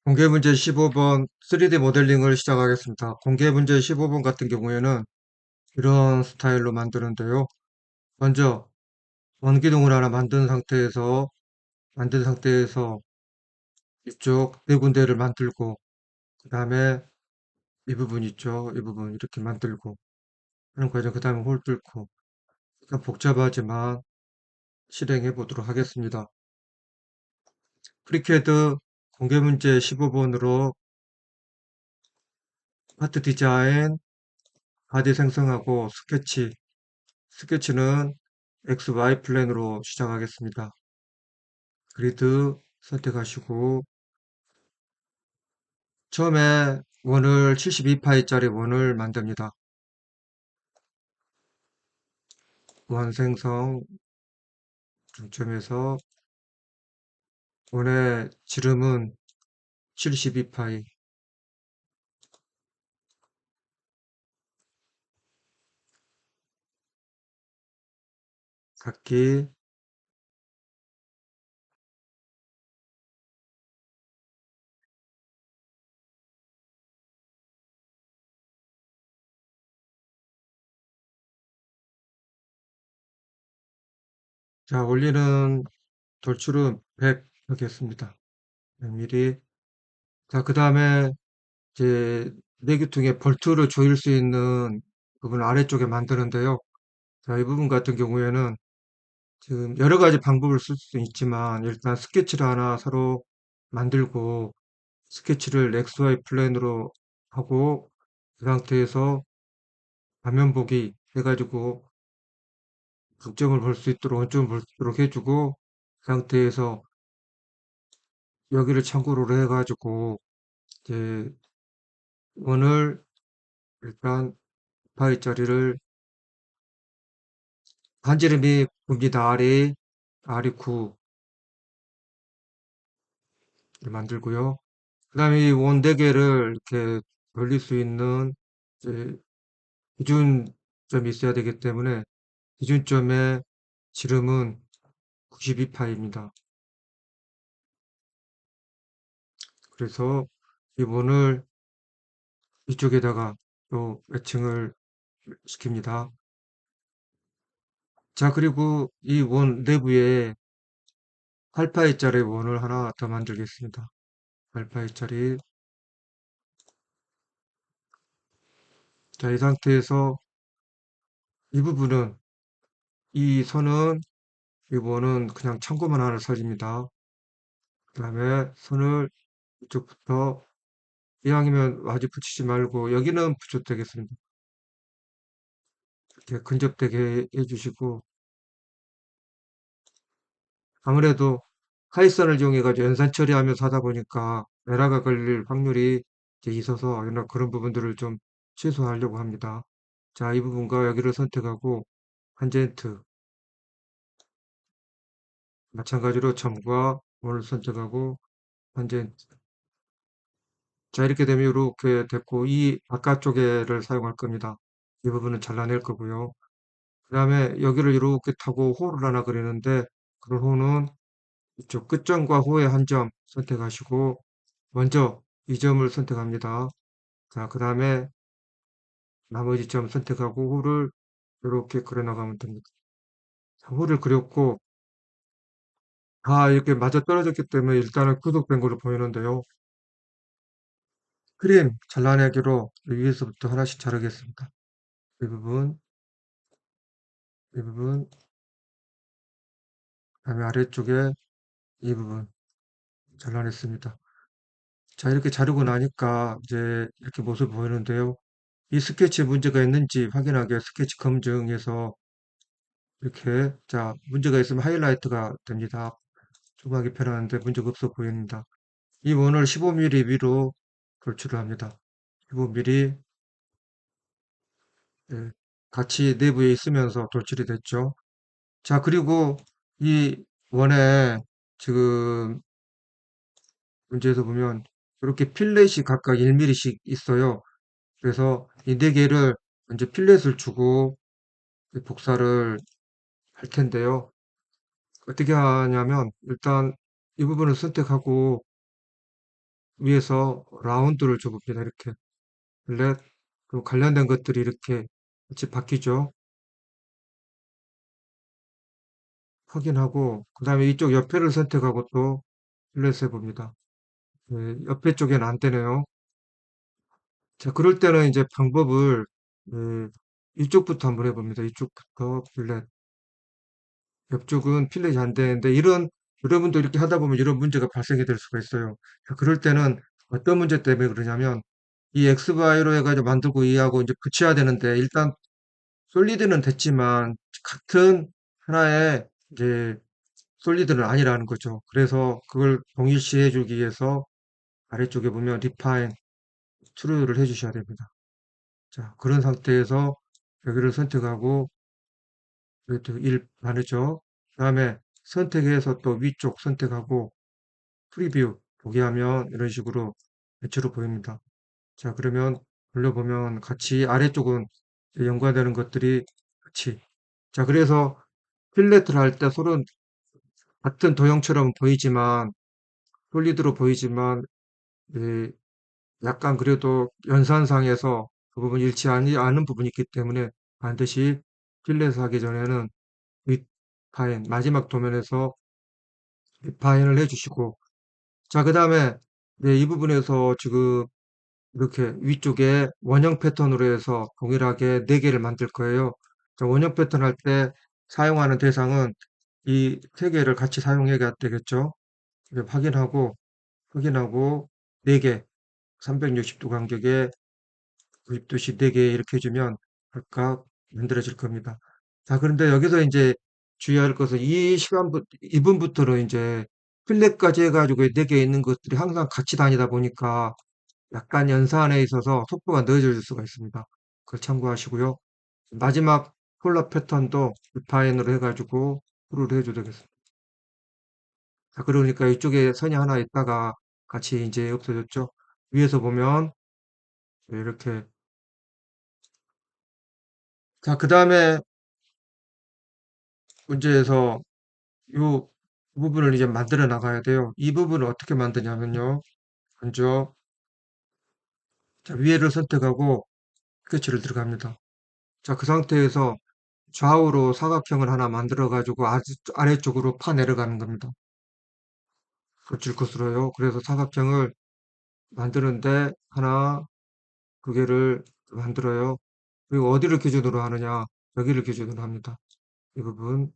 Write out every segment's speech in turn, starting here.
공개 문제 15번 3D 모델링을 시작하겠습니다. 공개 문제 15번 같은 경우에는 이런 스타일로 만드는데요. 먼저 원기둥을 하나 만든 상태에서 이쪽 네 군데를 만들고, 그 다음에 이 부분 있죠. 이 부분 이렇게 만들고 하는 과정, 그 다음에 홀 뚫고. 약간 복잡하지만 실행해 보도록 하겠습니다. 프리캐드 공개 문제 15번으로 파트 디자인, 바디 생성하고 스케치는 XY 플랜으로 시작하겠습니다. 그리드 선택하시고, 처음에 원을 72파이짜리 원을 만듭니다. 원 생성 중점에서 원의 지름은 72파이, 닫기. 자, 올리는 돌출은 100 하겠습니다. 100mm. 자, 그 다음에 이제 내기퉁에 볼트를 조일 수 있는 부분 아래쪽에 만드는데요. 자, 이 부분 같은 경우에는 지금 여러 가지 방법을 쓸 수 있지만, 일단 스케치를 하나 새로 만들고 스케치를 XY 플랜으로 하고, 그 상태에서 화면 보기 해가지고 중점을 볼 수 있도록, 원점을 볼 수 있도록 해주고, 그 상태에서 여기를 참고로 해가지고 이제 원을 일단 파이짜리를 반지름이 9입니다. R이 9 만들고요. 그 다음에 이 원 4개를 이렇게 돌릴 수 있는 이제 기준점이 있어야 되기 때문에, 기준점의 지름은 92파입니다. 그래서 이 원을 이쪽에다가 또 매칭을 시킵니다. 자, 그리고 이 원 내부에 8파이짜리 원을 하나 더 만들겠습니다. 8파이짜리. 자, 이 상태에서 이 부분은, 이 선은, 이 원은 그냥 참고만 하는 선입니다. 그 다음에 선을 이쪽부터, 이왕이면 와지 붙이지 말고 여기는 붙여도 되겠습니다. 이렇게 근접되게 해주시고, 아무래도 하이선을 이용해가지고 연산 처리하면서 하다 보니까 에러가 걸릴 확률이 이제 있어서 이런 그런 부분들을 좀 최소화하려고 합니다. 자, 이 부분과 여기를 선택하고 탄젠트, 마찬가지로 점과 원을 선택하고 탄젠트. 자, 이렇게 되면 이렇게 됐고, 이 바깥쪽에를 사용할 겁니다. 이 부분은 잘라낼 거고요. 그 다음에 여기를 이렇게 타고 호를 하나 그리는데, 그런 호는 이쪽 끝점과 호의 한 점 선택하시고, 먼저 이 점을 선택합니다. 자, 그 다음에 나머지 점 선택하고 호를 이렇게 그려 나가면 됩니다. 자, 호를 그렸고, 다 이렇게 맞아 떨어졌기 때문에 일단은 구독된 걸로 보이는데요. 크림 잘라내기로 위에서부터 하나씩 자르겠습니다. 이 부분, 이 부분, 그다음에 아래쪽에 이 부분 잘라냈습니다. 자, 이렇게 자르고 나니까 이제 이렇게 모습이 보이는데요. 이 스케치에 문제가 있는지 확인하기 위해 스케치 검증해서 이렇게, 자, 문제가 있으면 하이라이트가 됩니다. 조각이 편하는데 문제가 없어 보입니다. 이 원을 15mm 위로 돌출을 합니다. 15mm, 예, 같이 내부에 있으면서 돌출이 됐죠. 자, 그리고 이 원에 지금 문제에서 보면 이렇게 필렛이 각각 1mm씩 있어요. 그래서 이 4개를 먼저 필렛을 주고 복사를 할 텐데요. 어떻게 하냐면, 일단 이 부분을 선택하고 위에서 라운드를 줘봅니다. 이렇게. 필렛, 그 관련된 것들이 이렇게 같이 바뀌죠. 확인하고, 그 다음에 이쪽 옆에를 선택하고 또 필렛 해봅니다. 네, 옆에 쪽에는 안 되네요. 자, 그럴 때는 이제 방법을, 네, 이쪽부터 한번 해봅니다. 이쪽부터 필렛. 옆쪽은 필렛이 안 되는데, 여러분도 이렇게 하다 보면 이런 문제가 발생이 될 수가 있어요. 자, 그럴 때는 어떤 문제 때문에 그러냐면, 이 X바이로 해가지고 만들고 이하고 이제 붙여야 되는데, 일단 솔리드는 됐지만, 같은 하나의 이제 솔리드는 아니라는 거죠. 그래서 그걸 동일시해 주기 위해서 아래쪽에 보면 define true를 해주셔야 됩니다. 자, 그런 상태에서 여기를 선택하고, 여기 1 많으죠. 그 다음에 선택해서 또 위쪽 선택하고, 프리뷰 보게 하면 이런 식으로 배치로 보입니다. 자, 그러면 돌려보면 같이 아래쪽은 연관되는 것들이 같이. 자, 그래서 필레트를 할 때 서로 같은 도형처럼 보이지만, 솔리드로 보이지만, 예, 약간 그래도 연산상에서 그 부분이 일치하지 않은 부분이 있기 때문에 반드시 필렛을 하기 전에는 윗파인, 마지막 도면에서 윗파인을 해주시고, 자, 그 다음에 이 부분에서 지금 이렇게 위쪽에 원형 패턴으로 해서 동일하게 4개를 만들 거예요. 자, 원형 패턴 할 때 사용하는 대상은 이 3개를 같이 사용해야 되겠죠. 확인하고 4개, 360도 간격에 구입도시 4개 이렇게 해주면 각각 만들어질 겁니다. 자, 그런데 여기서 이제 주의할 것은 이분부터는 이제 필렛까지 해가지고 4개 있는 것들이 항상 같이 다니다 보니까 약간 연산에 있어서 속도가 늦어질 수가 있습니다. 그걸 참고하시고요. 마지막 폴라 패턴도 디파인으로 해가지고 프로를 해줘도 되겠습니다. 자, 그러니까 이쪽에 선이 하나 있다가 같이 이제 없어졌죠. 위에서 보면 이렇게. 자, 그 다음에 문제에서 이 부분을 이제 만들어 나가야 돼요. 이 부분을 어떻게 만드냐면요. 먼저 자, 위에를 선택하고 스케치를 들어갑니다. 자, 그 상태에서 좌우로 사각형을 하나 만들어 가지고 아래쪽으로 파 내려가는 겁니다. 거칠 것으로요. 그래서 사각형을 만드는데 하나, 두 개를 만들어요. 그리고 어디를 기준으로 하느냐? 여기를 기준으로 합니다. 이 부분을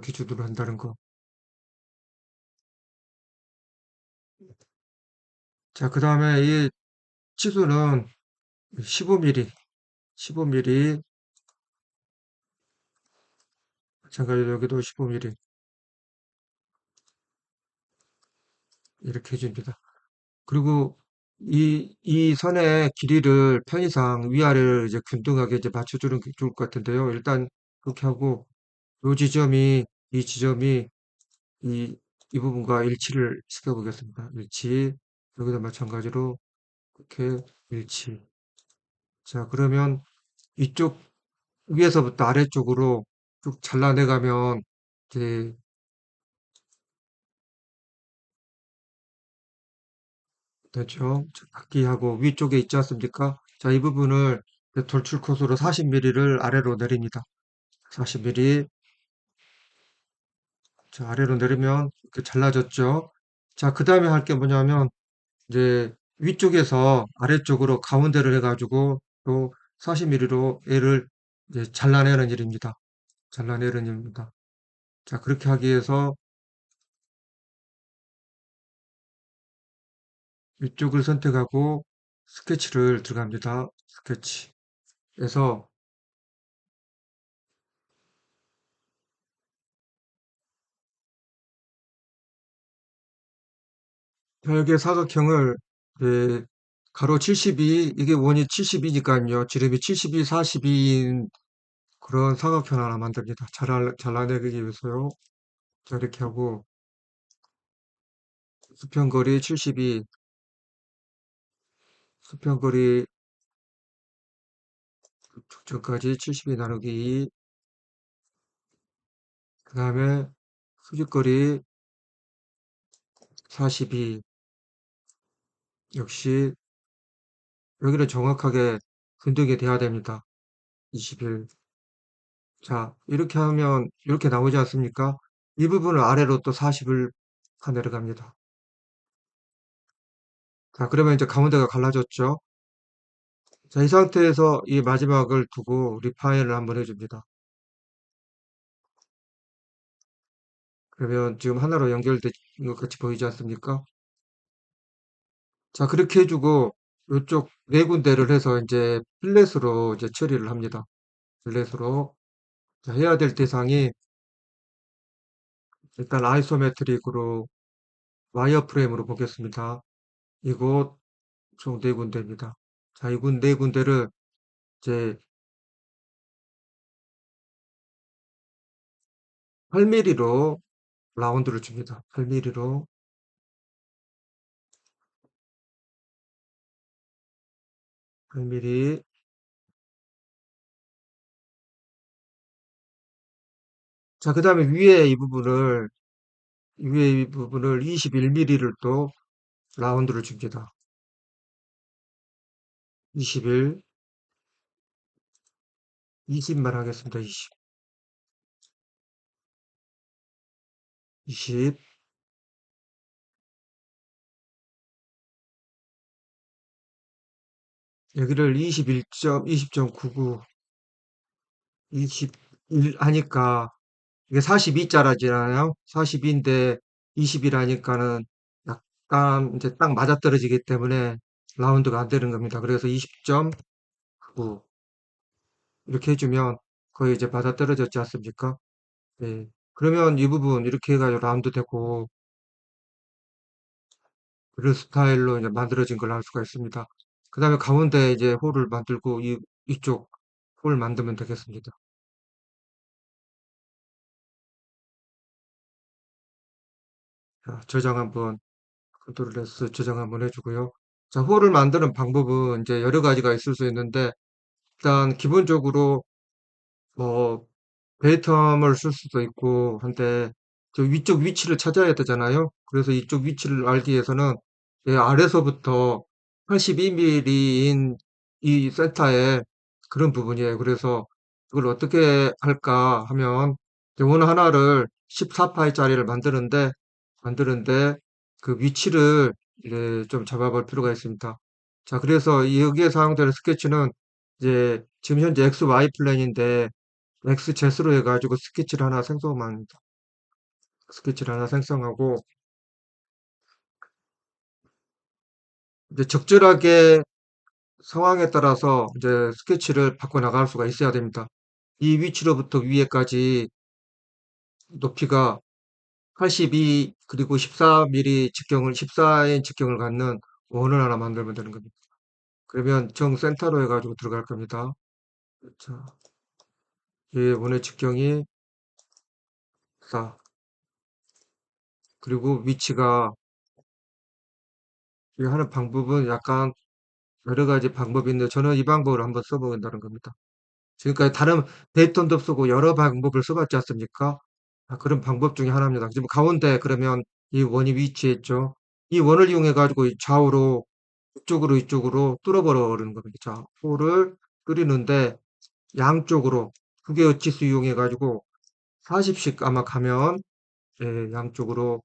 기준으로 한다는 거. 자, 그 다음에 이 치수는 15mm, 15mm, 마찬가지로 여기도 15mm 이렇게 해줍니다. 그리고 이 선의 길이를 편의상 위아래를 이제 균등하게 이제 맞춰주는 게 좋을 것 같은데요. 일단 그렇게 하고 이 지점이 이, 이 부분과 일치를 시켜보겠습니다. 일치. 여기도 마찬가지로 이렇게 일치. 자, 그러면 이쪽 위에서부터 아래쪽으로 쭉 잘라내가면 이제 됐죠? 바퀴하고 위쪽에 있지 않습니까? 자, 이 부분을 돌출 컷으로 40mm를 아래로 내립니다. 40mm. 자, 아래로 내리면 이렇게 잘라졌죠? 자, 그 다음에 할 게 뭐냐면 이제 위쪽에서 아래쪽으로 가운데를 해가지고 또 40mm로 얘를 이제 잘라내는 일입니다. 잘라내는 일입니다. 자, 그렇게 하기 위해서 위쪽을 선택하고 스케치를 들어갑니다. 스케치에서 벽의 사각형을 예, 가로 72, 이게 원이 72니까요. 지름이 72, 42인 그런 사각형 하나 만듭니다. 잘라내기 위해서요. 자, 이렇게 하고 수평거리 72, 수평거리 저까지 72 나누기 2, 그 다음에 수직거리 42 역시 여기는 정확하게 근등이 돼야 됩니다. 21. 자, 이렇게 하면 이렇게 나오지 않습니까? 이 부분을 아래로 또 40을 파 내려갑니다. 자, 그러면 이제 가운데가 갈라졌죠? 자, 이 상태에서 이 마지막을 두고 리파인을 한번 해줍니다. 그러면 지금 하나로 연결된 것 같이 보이지 않습니까? 자, 그렇게 해주고 이쪽 네 군데를 해서 이제 필렛으로 이제 처리를 합니다. 필렛으로. 자, 해야 될 대상이 일단 아이소메트릭으로 와이어프레임으로 보겠습니다. 이곳 총 네 군데입니다. 자, 이곳 네 군데를 이제 8mm로 라운드를 줍니다. 8mm로. 8mm. 자, 그 다음에 위에 이 부분을 21mm를 또 라운드를 줍니다. 21, 20만 하겠습니다. 20, 20. 여기를 20.99, 21 하니까 이게 42자라잖아요. 42인데 20이라니까는 약간 이제 딱 맞아떨어지기 때문에 라운드가 안 되는 겁니다. 그래서 20.99 이렇게 해주면 거의 이제 맞아떨어졌지 않습니까? 네. 그러면 이 부분 이렇게 해가지고 라운드 되고 그런 스타일로 이제 만들어진 걸 알 수가 있습니다. 그 다음에 가운데 이제 홀을 만들고 이쪽 홀 만들면 되겠습니다. 자, 저장 한번 컨트롤 S 저장 한번 해주고요. 자, 홀을 만드는 방법은 이제 여러 가지가 있을 수 있는데 일단 기본적으로 뭐 데이텀을 쓸 수도 있고 한데 저 위쪽 위치를 찾아야 되잖아요. 그래서 이쪽 위치를 알기 위해서는 아래서부터 82mm인 이 센터에 그런 부분이에요. 그래서 그걸 어떻게 할까 하면 원 하나를 14파이짜리를 만드는데 그 위치를 좀 잡아볼 필요가 있습니다. 자, 그래서 여기에 사용되는 스케치는 이제 지금 현재 XY 플랜인데 XZ로 해가지고 스케치를 하나 생성하고 이제 적절하게 상황에 따라서 이제 스케치를 바꿔 나갈 수가 있어야 됩니다. 이 위치로부터 위에까지 높이가 82 그리고 14mm 직경을 14인 직경을 갖는 원을 하나 만들면 되는 겁니다. 그러면 정센터로 해가지고 들어갈 겁니다. 자, 이 원의 직경이 4 그리고 위치가 이 하는 방법은 약간 여러 가지 방법이 있는데 저는 이 방법을 한번 써보겠다는 겁니다. 지금까지 다른 데이톤도 쓰고 여러 방법을 써봤지 않습니까? 그런 방법 중에 하나입니다. 지금 가운데 그러면 이 원이 위치해 있죠. 이 원을 이용해 가지고 좌우로 이쪽으로 뚫어버려 버리는 겁니다. 자, 홀을 뚫리는데 양쪽으로 두 개의 치수 이용해 가지고 40씩 아마 가면 양쪽으로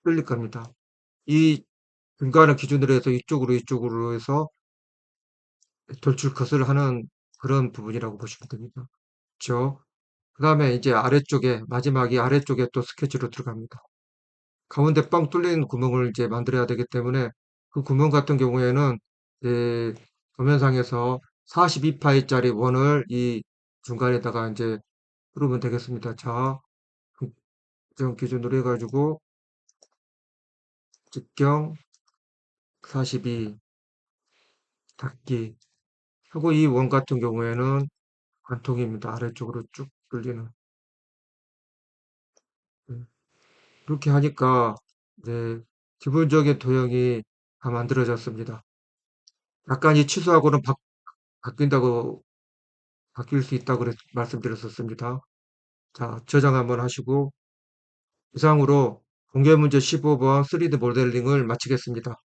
뚫릴 겁니다. 이 중간을 기준으로 해서 이쪽으로 해서 돌출 컷을 하는 그런 부분이라고 보시면 됩니다. 그렇죠? 그 다음에 이제 마지막이 아래쪽에 또 스케치로 들어갑니다. 가운데 뻥 뚫린 구멍을 이제 만들어야 되기 때문에 그 구멍 같은 경우에는 이제 도면상에서 42파이짜리 원을 이 중간에다가 이제 뚫으면 되겠습니다. 자, 그 기준으로 해가지고 직경 42 닫기 하고 이 원 같은 경우에는 관통입니다. 아래쪽으로 쭉 끌리는. 이렇게 하니까 이제 기본적인 도형이 다 만들어졌습니다. 약간 이 치수하고는 바뀐다고 바뀔 수 있다고 말씀드렸었습니다. 자, 저장 한번 하시고 이상으로 공개 문제 15번 3D 모델링을 마치겠습니다.